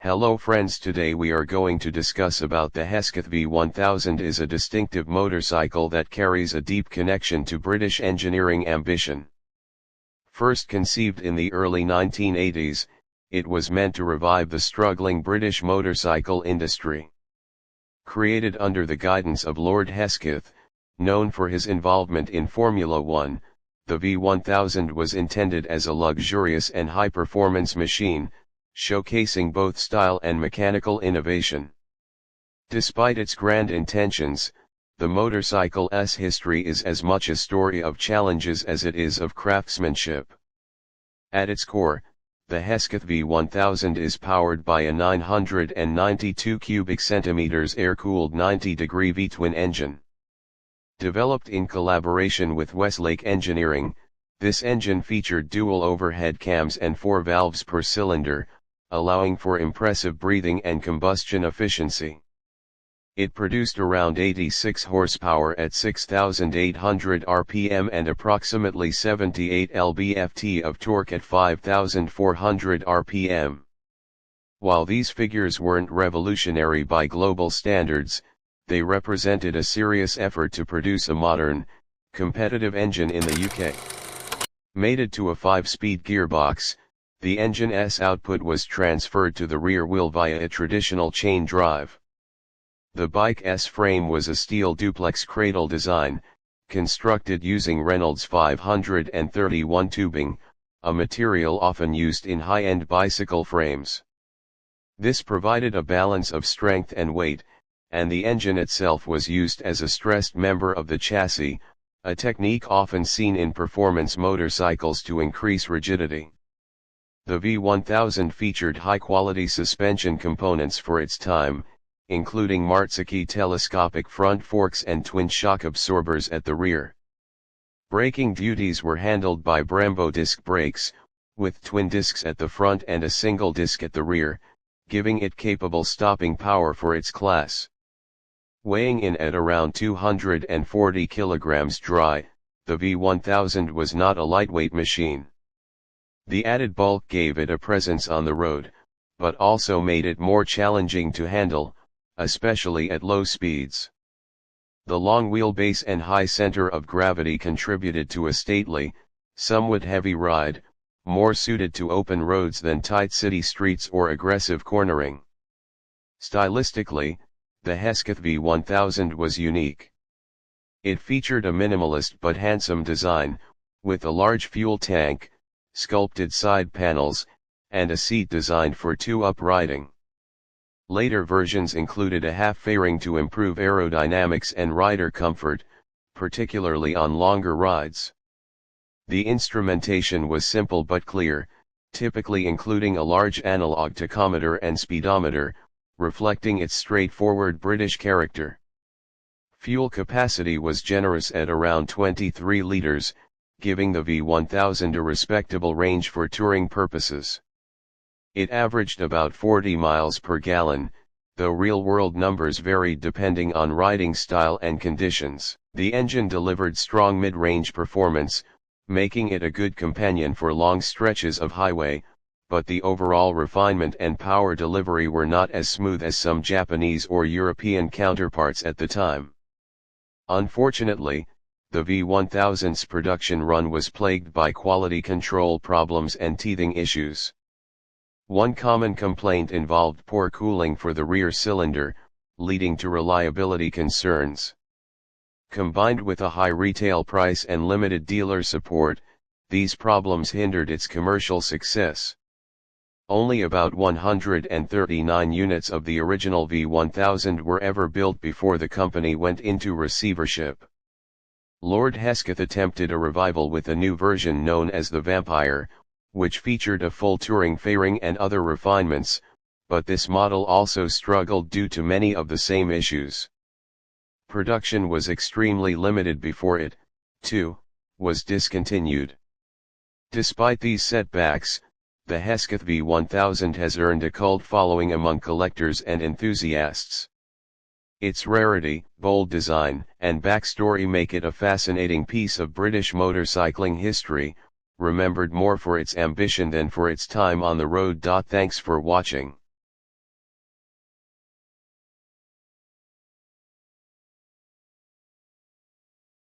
Hello friends, today we are going to discuss about the Hesketh V1000 is a distinctive motorcycle that carries a deep connection to British engineering ambition. First conceived in the early 1980s, it was meant to revive the struggling British motorcycle industry. Created under the guidance of Lord Hesketh, known for his involvement in Formula One, the V1000 was intended as a luxurious and high-performance machine, showcasing both style and mechanical innovation. Despite its grand intentions, the motorcycle's history is as much a story of challenges as it is of craftsmanship. At its core, the Hesketh V1000 is powered by a 992 cubic centimeters air-cooled 90-degree V-twin engine. Developed in collaboration with Westlake Engineering, this engine featured dual overhead cams and 4 valves per cylinder, allowing for impressive breathing and combustion efficiency. It produced around 86 horsepower at 6,800 rpm and approximately 78 lb-ft of torque at 5,400 rpm. While these figures weren't revolutionary by global standards, they represented a serious effort to produce a modern, competitive engine in the UK. Mated to a 5-speed gearbox, the engine's output was transferred to the rear wheel via a traditional chain drive. The bike's frame was a steel duplex cradle design, constructed using Reynolds 531 tubing, a material often used in high-end bicycle frames. This provided a balance of strength and weight, and the engine itself was used as a stressed member of the chassis, a technique often seen in performance motorcycles to increase rigidity. The V1000 featured high-quality suspension components for its time, including Marzocchi telescopic front forks and twin shock absorbers at the rear. Braking duties were handled by Brembo disc brakes, with twin discs at the front and a single disc at the rear, giving it capable stopping power for its class. Weighing in at around 240 kilograms dry, the V1000 was not a lightweight machine. The added bulk gave it a presence on the road, but also made it more challenging to handle, especially at low speeds. The long wheelbase and high center of gravity contributed to a stately, somewhat heavy ride, more suited to open roads than tight city streets or aggressive cornering. Stylistically, the Hesketh V1000 was unique. It featured a minimalist but handsome design, with a large fuel tank, sculpted side panels, and a seat designed for two-up riding. Later versions included a half fairing to improve aerodynamics and rider comfort, particularly on longer rides. The instrumentation was simple but clear, typically including a large analog tachometer and speedometer, reflecting its straightforward British character. Fuel capacity was generous at around 23 litres, giving the V1000 a respectable range for touring purposes. It averaged about 40 miles per gallon, though real-world numbers varied depending on riding style and conditions. The engine delivered strong mid-range performance, making it a good companion for long stretches of highway, but the overall refinement and power delivery were not as smooth as some Japanese or European counterparts at the time. Unfortunately, the V1000's production run was plagued by quality control problems and teething issues. One common complaint involved poor cooling for the rear cylinder, leading to reliability concerns. Combined with a high retail price and limited dealer support, these problems hindered its commercial success. Only about 139 units of the original V1000 were ever built before the company went into receivership. Lord Hesketh attempted a revival with a new version known as the Vampire, which featured a full touring fairing and other refinements, but this model also struggled due to many of the same issues. Production was extremely limited before it, too, was discontinued. Despite these setbacks, the Hesketh V1000 has earned a cult following among collectors and enthusiasts. Its rarity, bold design, and backstory make it a fascinating piece of British motorcycling history, remembered more for its ambition than for its time on the road. Thanks for watching.